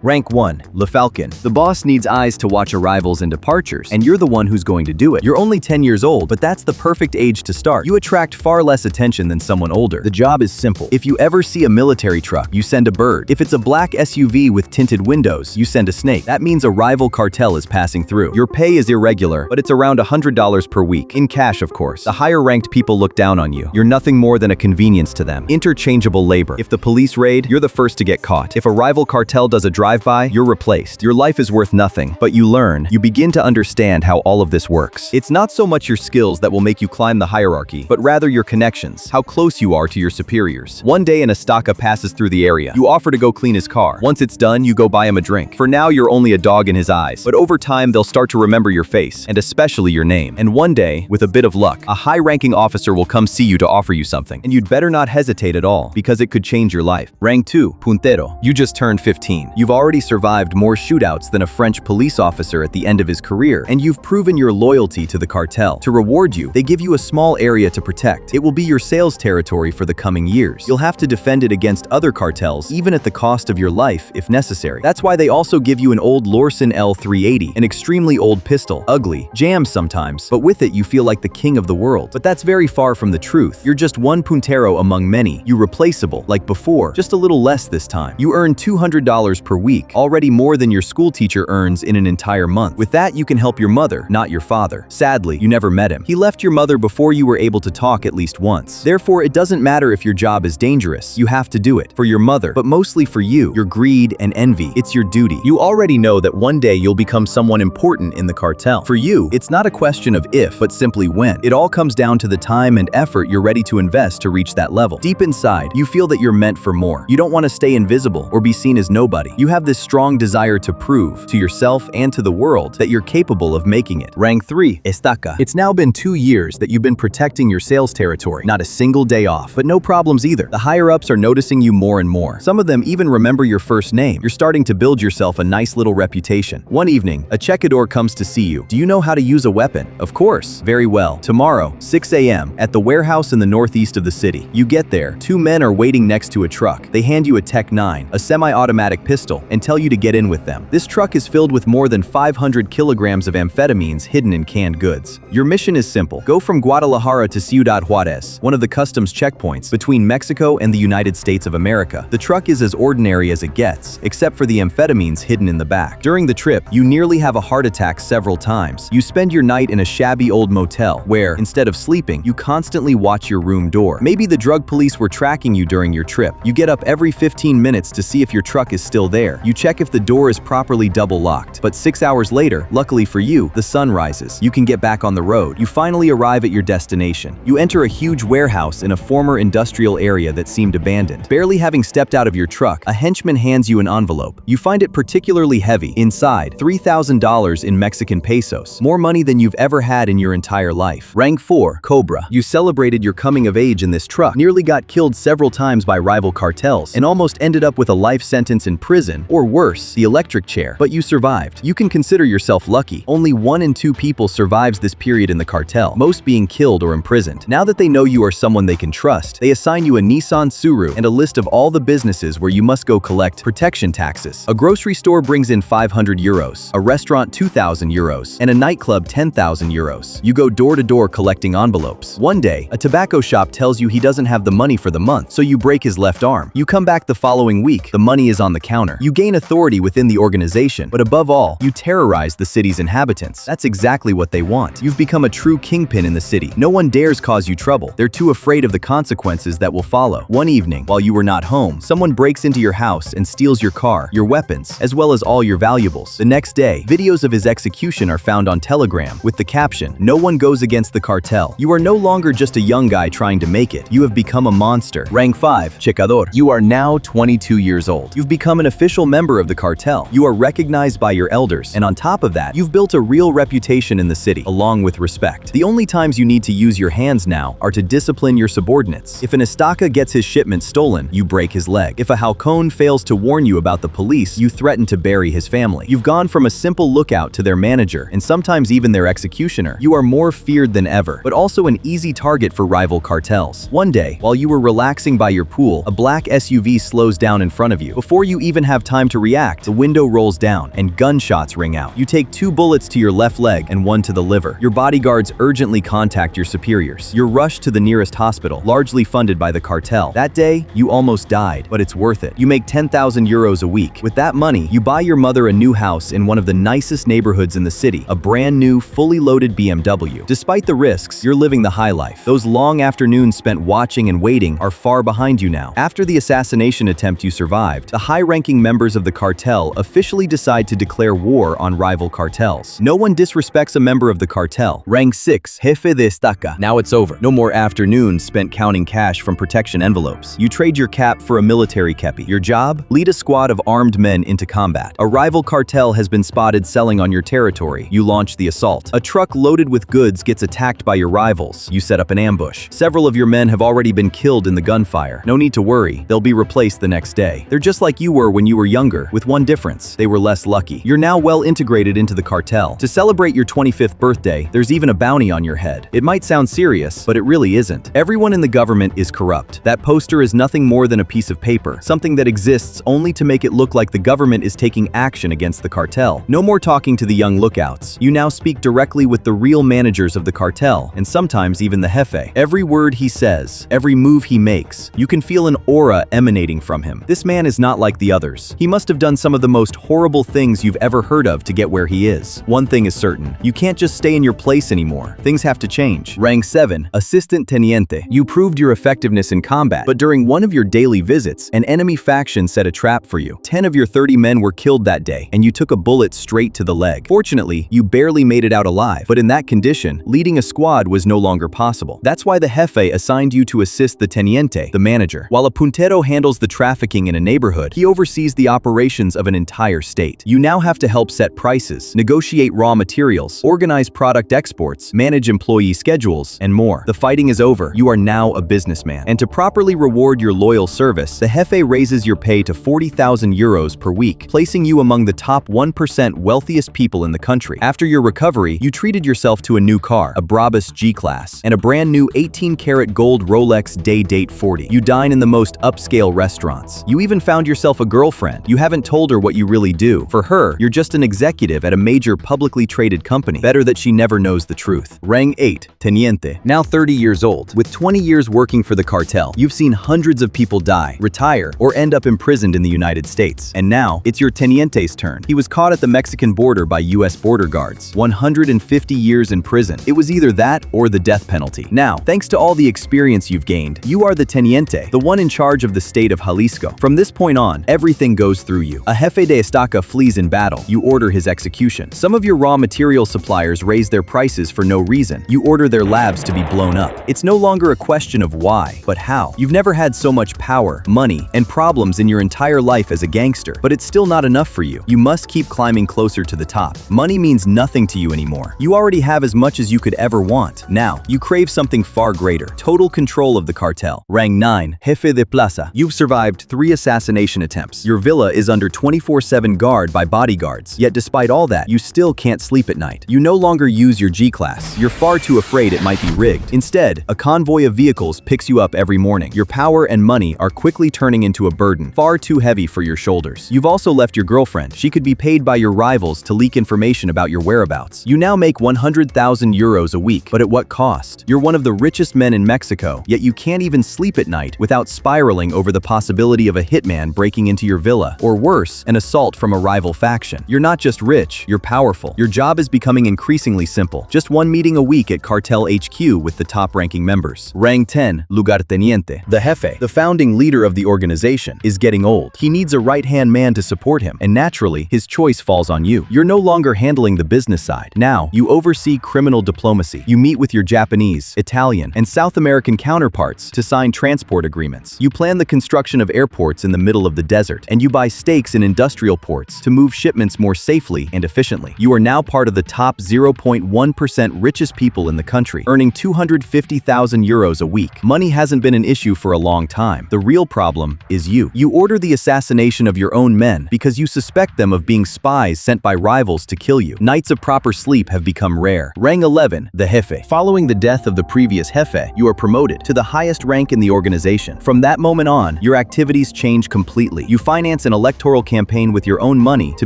Rank 1. Le Falcon. The boss needs eyes to watch arrivals and departures, and you're the one who's going to do it. You're only 10 years old, but that's the perfect age to start. You attract far less attention than someone older. The job is simple. If you ever see a military truck, you send a bird. If it's a black SUV with tinted windows, you send a snake. That means a rival cartel is passing through. Your pay is irregular, but it's around $100 per week. In cash, of course. The higher-ranked people look down on you. You're nothing more than a convenience to them. Interchangeable labor. If the police raid, you're the first to get caught. If a rival cartel does a drive-by, you're replaced. Your life is worth nothing, but you learn. You begin to understand how all of this works. It's not so much your skills that will make you climb the hierarchy, but rather your connections, how close you are to your superiors. One day an Estaka passes through the area. You offer to go clean his car. Once it's done, you go buy him a drink. For now, you're only a dog in his eyes, but over time, they'll start to remember your face, and especially your name. And one day, with a bit of luck, a high-ranking officer will come see you to offer you something, and you'd better not hesitate at all, because it could change your life. Rank 2. Puntero. You just turned 15. You've already survived more shootouts than a French police officer at the end of his career, and you've proven your loyalty to the cartel. To reward you, they give you a small area to protect. It will be your sales territory for the coming years. You'll have to defend it against other cartels, even at the cost of your life, if necessary. That's why they also give you an old Lorson L380, an extremely old pistol, ugly, jams sometimes, but with it you feel like the king of the world. But that's very far from the truth. You're just one puntero among many. You're replaceable, like before, just a little less this time. You earn $200 per week, already more than your school teacher earns in an entire month. With that, you can help your mother, not your father. Sadly, you never met him. He left your mother before you were able to talk at least once. Therefore, it doesn't matter if your job is dangerous. You have to do it. For your mother, but mostly for you, your greed and envy. It's your duty. You already know that one day you'll become someone important in the cartel. For you, it's not a question of if, but simply when. It all comes down to the time and effort you're ready to invest to reach that level. Deep inside, you feel that you're meant for more. You don't want to stay invisible or be seen as nobody. You have this strong desire to prove to yourself and to the world that you're capable of making it. Rank 3. Estaka. It's now been 2 years that you've been protecting your sales territory. Not a single day off, but no problems either. The higher-ups are noticing you more and more. Some of them even remember your first name. You're starting to build yourself a nice little reputation. One evening, a checador comes to see you. Do you know how to use a weapon? Of course. Very well. Tomorrow, 6 a.m., at the warehouse in the northeast of the city. You get there. 2 men are waiting next to a truck. They hand you a Tech 9, a semi-automatic pistol, and tell you to get in with them. This truck is filled with more than 500 kilograms of amphetamines hidden in canned goods. Your mission is simple. Go from Guadalajara to Ciudad Juarez, one of the customs checkpoints between Mexico and the United States of America. The truck is as ordinary as it gets, except for the amphetamines hidden in the back. During the trip, you nearly have a heart attack several times. You spend your night in a shabby old motel where, instead of sleeping, you constantly watch your room door. Maybe the drug police were tracking you during your trip. You get up every 15 minutes to see if your truck is still there. You check if the door is properly double locked. But 6 hours later, luckily for you, the sun rises. You can get back on the road. You finally arrive at your destination. You enter a huge warehouse in a former industrial area that seemed abandoned. Barely having stepped out of your truck, a henchman hands you an envelope. You find it particularly heavy. Inside, $3,000 in Mexican pesos. More money than you've ever had in your entire life. Rank 4. Cobra. You celebrated your coming of age in this truck, nearly got killed several times by rival cartels, and almost ended up with a life sentence in prison, or worse, the electric chair. But you survived. You can consider yourself lucky. Only 1 in 2 people survives this period in the cartel, most being killed or imprisoned. Now that they know you are someone they can trust, they assign you a Nissan Suru and a list of all the businesses where you must go collect protection taxes. A grocery store brings in 500 euros, a restaurant 2,000 euros, and a nightclub 10,000 euros. You go door to door collecting envelopes. One day, a tobacco shop tells you he doesn't have the money for the month, so you break his left arm. You come back the following week, the money is on the counter. You gain authority within the organization, but above all, you terrorize the city's inhabitants. That's exactly what they want. You've become a true kingpin in the city. No one dares cause you trouble. They're too afraid of the consequences that will follow. One evening, while you were not home, someone breaks into your house and steals your car, your weapons, as well as all your valuables. The next day, videos of his execution are found on Telegram with the caption, "No one goes against the cartel." You are no longer just a young guy trying to make it. You have become a monster. Rank 5. Checador. You are now 22 years old. You've become an official member of the cartel. You are recognized by your elders, and on top of that, you've built a real reputation in the city, along with respect. The only times you need to use your hands now are to discipline your subordinates. If an Estaka gets his shipment stolen, you break his leg. If a Halcón fails to warn you about the police, you threaten to bury his family. You've gone from a simple lookout to their manager, and sometimes even their executioner. You are more feared than ever, but also an easy target for rival cartels. One day, while you were relaxing by your pool, a black SUV slows down in front of you. Before you even have time time to react, the window rolls down, and gunshots ring out. You take 2 bullets to your left leg and 1 to the liver. Your bodyguards urgently contact your superiors. You're rushed to the nearest hospital, largely funded by the cartel. That day, you almost died, but it's worth it. You make 10,000 euros a week. With that money, you buy your mother a new house in one of the nicest neighborhoods in the city, a brand new, fully loaded BMW. Despite the risks, you're living the high life. Those long afternoons spent watching and waiting are far behind you now. After the assassination attempt you survived, the high-ranking members of the cartel officially decide to declare war on rival cartels. No one disrespects a member of the cartel. Rank 6, Jefe de Estaca. Now it's over. No more afternoons spent counting cash from protection envelopes. You trade your cap for a military kepi. Your job? Lead a squad of armed men into combat. A rival cartel has been spotted selling on your territory. You launch the assault. A truck loaded with goods gets attacked by your rivals. You set up an ambush. Several of your men have already been killed in the gunfire. No need to worry. They'll be replaced the next day. They're just like you were when you were younger, with one difference. They were less lucky. You're now well integrated into the cartel. To celebrate your 25th birthday, there's even a bounty on your head. It might sound serious, but it really isn't. Everyone in the government is corrupt. That poster is nothing more than a piece of paper, something that exists only to make it look like the government is taking action against the cartel. No more talking to the young lookouts. You now speak directly with the real managers of the cartel, and sometimes even the jefe. Every word he says, every move he makes, you can feel an aura emanating from him. This man is not like the others. He must have done some of the most horrible things you've ever heard of to get where he is. One thing is certain, you can't just stay in your place anymore. Things have to change. Rank 7, Assistant Teniente. You proved your effectiveness in combat, but during one of your daily visits, an enemy faction set a trap for you. 10 of your 30 men were killed that day, and you took a bullet straight to the leg. Fortunately, you barely made it out alive, but in that condition, leading a squad was no longer possible. That's why the jefe assigned you to assist the teniente, the manager. While a puntero handles the trafficking in a neighborhood, he oversees the operations of an entire state. You now have to help set prices, negotiate raw materials, organize product exports, manage employee schedules, and more. The fighting is over. You are now a businessman. And to properly reward your loyal service, the jefe raises your pay to 40,000 euros per week, placing you among the top 1% wealthiest people in the country. After your recovery, you treated yourself to a new car, a Brabus G-Class, and a brand new 18-karat gold Rolex Day-Date 40. You dine in the most upscale restaurants. You even found yourself a girlfriend. You haven't told her what you really do. For her, you're just an executive at a major publicly traded company. Better that she never knows the truth. Rank 8, Teniente. Now 30 years old. With 20 years working for the cartel, you've seen hundreds of people die, retire, or end up imprisoned in the United States. And now, it's your Teniente's turn. He was caught at the Mexican border by U.S. border guards. 150 years in prison. It was either that or the death penalty. Now, thanks to all the experience you've gained, you are the Teniente, the one in charge of the state of Jalisco. From this point on, everything goes through you. A jefe de estaca flees in battle. You order his execution. Some of your raw material suppliers raise their prices for no reason. You order their labs to be blown up. It's no longer a question of why, but how. You've never had so much power, money, and problems in your entire life as a gangster, but it's still not enough for you. You must keep climbing closer to the top. Money means nothing to you anymore. You already have as much as you could ever want. Now, you crave something far greater. Total control of the cartel. Rank 9, Jefe de Plaza. You've survived 3 assassination attempts. Your villa is under 24/7 guard by bodyguards. Yet despite all that, you still can't sleep at night. You no longer use your G-Class. You're far too afraid it might be rigged. Instead, a convoy of vehicles picks you up every morning. Your power and money are quickly turning into a burden, far too heavy for your shoulders. You've also left your girlfriend. She could be paid by your rivals to leak information about your whereabouts. You now make 100,000 euros a week, but at what cost? You're one of the richest men in Mexico, yet you can't even sleep at night without spiraling over the possibility of a hitman breaking into your villa, or worse, an assault from a rival faction. You're not just rich, you're powerful. Your job is becoming increasingly simple. Just one meeting a week at Cartel HQ with the top-ranking members. Rank 10, Lugarteniente. The jefe, the founding leader of the organization, is getting old. He needs a right-hand man to support him, and naturally, his choice falls on you. You're no longer handling the business side. Now, you oversee criminal diplomacy. You meet with your Japanese, Italian, and South American counterparts to sign transport agreements. You plan the construction of airports in the middle of the desert, and you buy stakes in industrial ports to move shipments more safely and efficiently. You are now part of the top 0.1% richest people in the country, earning 250,000 euros a week. Money hasn't been an issue for a long time. The real problem is you. You order the assassination of your own men because you suspect them of being spies sent by rivals to kill you. Nights of proper sleep have become rare. Rank 11, the jefe. Following the death of the previous jefe, you are promoted to the highest rank in the organization. From that moment on, your activities change completely. You finance finance an electoral campaign with your own money to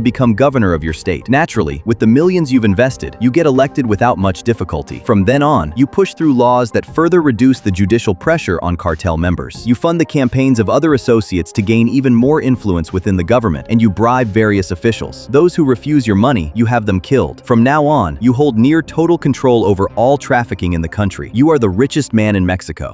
become governor of your state. Naturally, with the millions you've invested, you get elected without much difficulty. From then on, you push through laws that further reduce the judicial pressure on cartel members. You fund the campaigns of other associates to gain even more influence within the government, and you bribe various officials. Those who refuse your money, you have them killed. From now on, you hold near total control over all trafficking in the country. You are the richest man in Mexico.